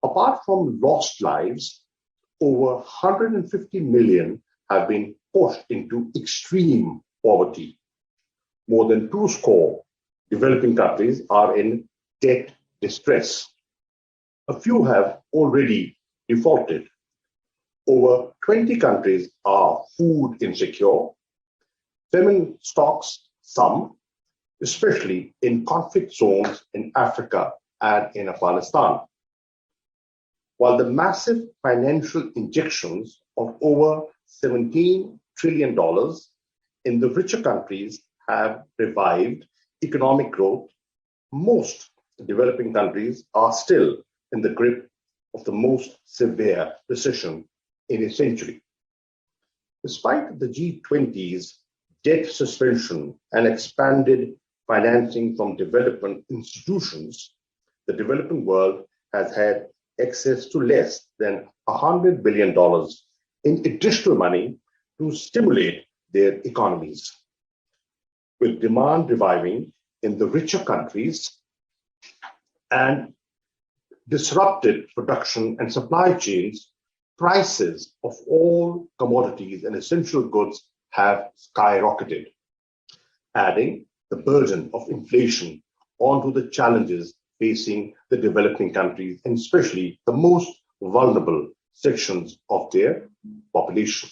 Apart from lost lives, over 150 million have been pushed into extreme poverty. More than 200 developing countries are in debt distress. A few have already defaulted. Over 20 countries are food insecure. Famine stalks some, especially in conflict zones in Africa and in Afghanistan. While the massive financial injections of over $17 trillion in the richer countries have revived economic growth, most developing countries are still in the grip of the most severe recession in a century. Despite the G20's debt suspension and expanded financing from development institutions, the developing world has had access to less than $100 billion in additional money to stimulate their economies. With demand reviving in the richer countries and disrupted production and supply chains, prices of all commodities and essential goods have skyrocketed, adding the burden of inflation onto the challenges facing the developing countries, and especially the most vulnerable sections of their population.